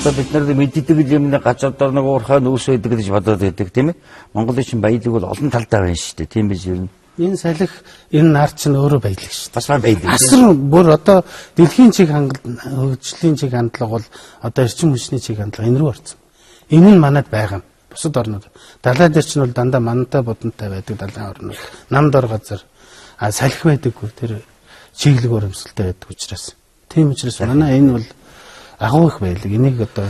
Одоо бид нар мэддэг юм газар нэг уурхай нүүс байдаг гэж бодоод байдаг тийм ээ. Монголын чинь баялаг бол олон талтай байна шүү дээ. Тийм биз юу? Энэ салхи энэ нар чинь өөрөө баялаг шүү дээ. Бас баялаг. Асар бүр одоо дэлхийн чиг хөгжлийн чиг хандлага бол одоо эрчим хүчний чиг хандлага энэ рүү орсон. Энэ нь манад байгаа юм. Бусад орнууд. Далай дээр чинь бол дандаа мантай бодонтой байдаг далайн орнууд. Намд ор газар салхи байдаггүй тэр чиглэг урамсалтай байдаг учраас. Тийм учраас манай энэ бол агуу их баялаг. Энийг одоо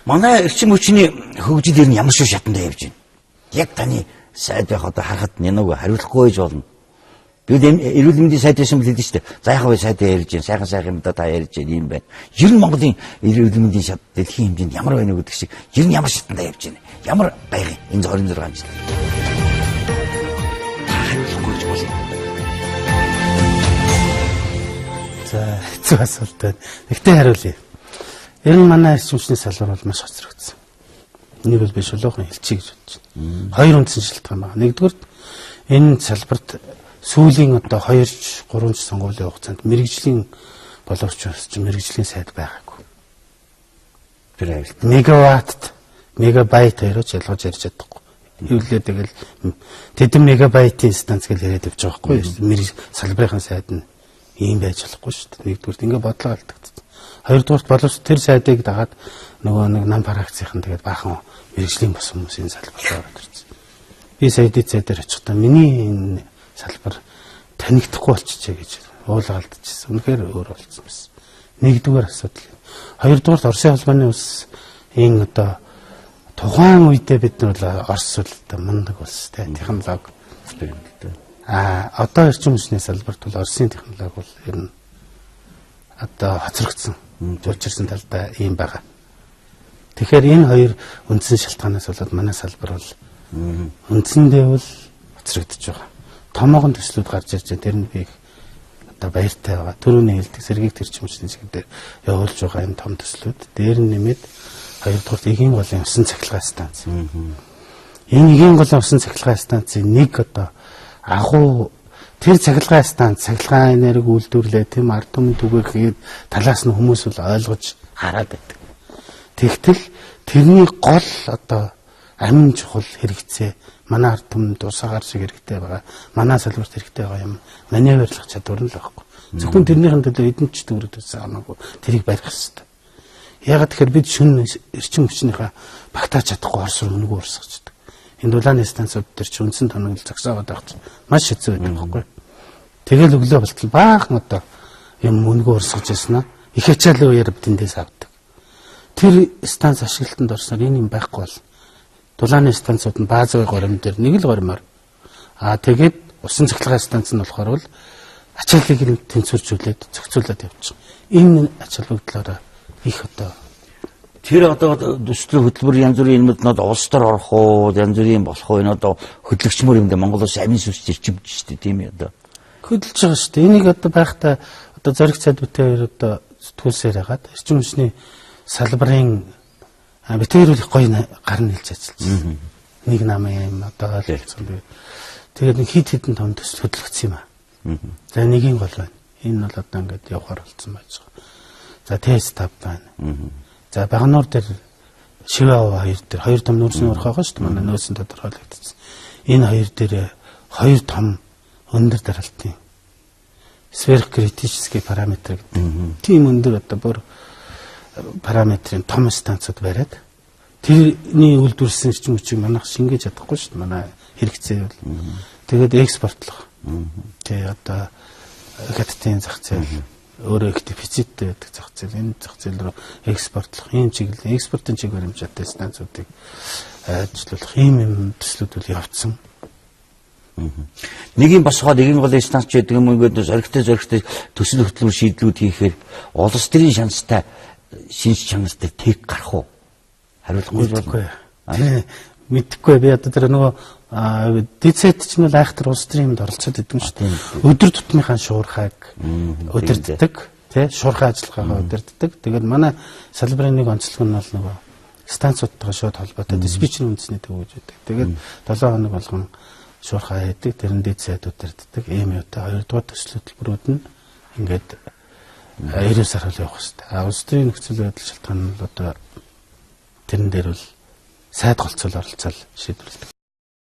манай эрчим хүчний хөгжил ер нь ямар шиг шатанд явж байна. Яг таны сайд байх одоо харахад нэг хариулахгүй байж болно. Бид эрүүл мэндийн сайд байсан бол хэлдэг шүү дээ. За яхав сайдаа ярьж байна. Сайхан юм да та ярьж байна юм байна. Ер нь Монголын эрүүл мэндийн шат дэлхийн хэмжээнд ямар байна гэдэг шиг ер нь ямар шатанд явж байна. Ямар байгаин энэ 26 жил. Хариулахгүй ч болно. За хэцүү асуулт байна. Тэгтээ хариулъя. Ер нь манай эрчим хүчний салбар бол маш хоцрогдсон. Нэг бол биш болоохон хэлчихье гэж бодож байна. Хоёр үндсэн шалтгаан байна. Нэгдүгээр энэ салбарт сүүлийн одоо 2-3 сонгуулийн хугацаанд мэрэгжлийн боловч мэрэгжлийн сайд байгаагүй. Тэр мегаватт мегабайт хоёроо ч ялгаж ярьж чадахгүй. Хэвлээ тэгэл тэдэн мегабайтын станц гэж яриад явж байгаа байхгүй юу? Мэрэг салбарын сайд нь ийм байж болохгүй шүү дээ. Нэгдүгээр ингээ бодлого алдагдсан. Хоёрдугаар боловч тэр сайдыг дагаад нөгөө нэг нам фракцийнхан тэгээд баахан мэрэгжлийн бос хүмүүс энэ салбарт ороод ирсэн. Би сайдын цайдаар очихдаа миний энэ салбар танигдахгүй болчихжээ гэж уулга алдчихсан. Үнэхээр өөр болсон байсан. Нэгдүгээр асуудал. Хоёрдугаар Оросын холбооны улс энэ одоо тухайн үедээ бид нар Орос улстай мундаг улс технологи одоо эрчим хүчний салбарт бол Оросын технологи бол ер нь одоо хоцрогдсон. Учирсан талдаа ийм байгаа. Тэгэхээр энэ хоёр үндсэн шалтгаанаас болоод манай салбар бол үндсэндээ бол хоцрогдож байгаа. Томоохон төслүүд гарч ирж байгаа. Тэр нь би одоо баяртай байгаа. Төрөний хэлдэг сэргийг эрчим хүчний чиглэлээр явуулж байгаа энэ том төслүүд. Дээр нь нэмээд хоёрдугаар эгийн голын усан цахилгаан станц. Энэ эгийн голын усан цахилгаан станцын нэг одоо агуу тэр цахилгаан станц цахилгаан энерги үйлдвэрлээ тийм ард түмэн түгээхэд талаас нь хүмүүс бол ойлгож хараад байдаг. Тэгтэл тэрний гол одоо амин чухал хэрэгцээ манай ард түмэнд усагаар шиг хэрэгтэй байгаа. Манай салбарт хэрэгтэй байгаа юм. Маневрлах чадвар нь л байхгүй. Зөвхөн тэрнийхэн төлөө эдэн ч төгрөг төсөө хамаагүй тэрийг барих хэрэгтэй. Ягаад тэгэхээр бид шүн эрчим хүчнийхээ багтааж чадахгүй Орос руу үнэгүй урсгачдаг. Энэ дулааны станцууд төр чи үндсэн тоног загсаагаад байх чинь маш хэцүү байдаг байхгүй. Тэгэл өглөө болтол баахан одоо юм үнэгүй урсгаж яснаа их ачаалын үеэр бидэндээс авдаг. Тэр станц ашиглалтанд орсноор энэ юм байхгүй бол дулааны станцууд нь баазын горимн дээр нэг л горимор. Тэгээд усан цахилгаан станц нь болохоор бол ачааллыг тэнцвэржүүлээд зохицуулаад явчих. Энэ ач холбогдлоор их одоо тэр одоо төслийн хөтөлбөр янз бүрийн юмуд нод улс төр орох уу, янз бүрийн болох уу, энэ одоо хөдөлгчмөр юм даа Монголоос амин сүнс ирчимж штэ тийм ээ одоо. Хөдөлж байгаа штэ. Энийг одоо байхдаа одоо зориг цаад бүтээ хоёр одоо сэтгүүлсээр хагаад эрчим хүчний салбарын битээр их гоё гарна хэлж ажилласан. Нэг намын юм одоо ойлголцсон би. Тэгээд нэг хит хитэн том төсөл хөдөлгдсөн юм аа. За нэгийн гол байна. Энэ бол одоо ингээд явахаар болсон байж байгаа. За тест тав байна. За Багнуур дээр Шивэв хоёр дээр хоёр том нүүрсний урах байгаа шүү дээ. Манай нөөцөн тодорхойлогдсон. Энэ хоёр дээр хоёр том өндөр даралтын сверхкритический параметр гэдэг. Тийм өндөр одоо бүр параметрын том станцууд бариад тэрний үйлдвэрлэсэн эрчим хүчийг манайх шингээж чадахгүй шүү дээ. Манай хэрэгцээ бол. Тэгээд экспортлох. Тэгээ одоо хаттын зах зээл өөрөө их дефициттэй байдаг зах зээл. Энэ зах зээл рүү экспортлох ийм чиглэл, экспортын чиг баримттай станцуудыг ажиллуулах ийм төслүүд бол явцсан. Нэг юм босгоод нэг голын станц гэдэг юм ингээд зоригтой төсөл хөтөлбөр шийдлүүд хийхээр улс төрийн шанстай шинж чанартай тэг гарах уу? Хариулахгүй. Мэдхгүй би одоо тэр нөгөө дицэт ч нь айхтар улс төрийн юмд оролцоод идэв шүү дээ. Өдөр тутмынхаа шуурхайг өдөрддөг, тий шуурхай ажиллагаагаа өдөрддөг. Тэгээд манай салбарын нэг онцлог нь бол нөгөө станцуудтайгаа шууд холбоотой диспетчерийн үндэсний төв гэж байдаг. Тэгээд 7 хоног болгон шуурхай хийдэг, тэрэн дицэт өдөрддөг. Ийм юутай хоёрдугаар төсөл хөтөлбөрүүд нь ингээд 90 сар хөл явах хэрэгтэй. Улс төрийн нөхцөл байдал шалтгаан нь одоо тэрэн дээр бол сайд голцол оролцол шийдвэрлэдэг.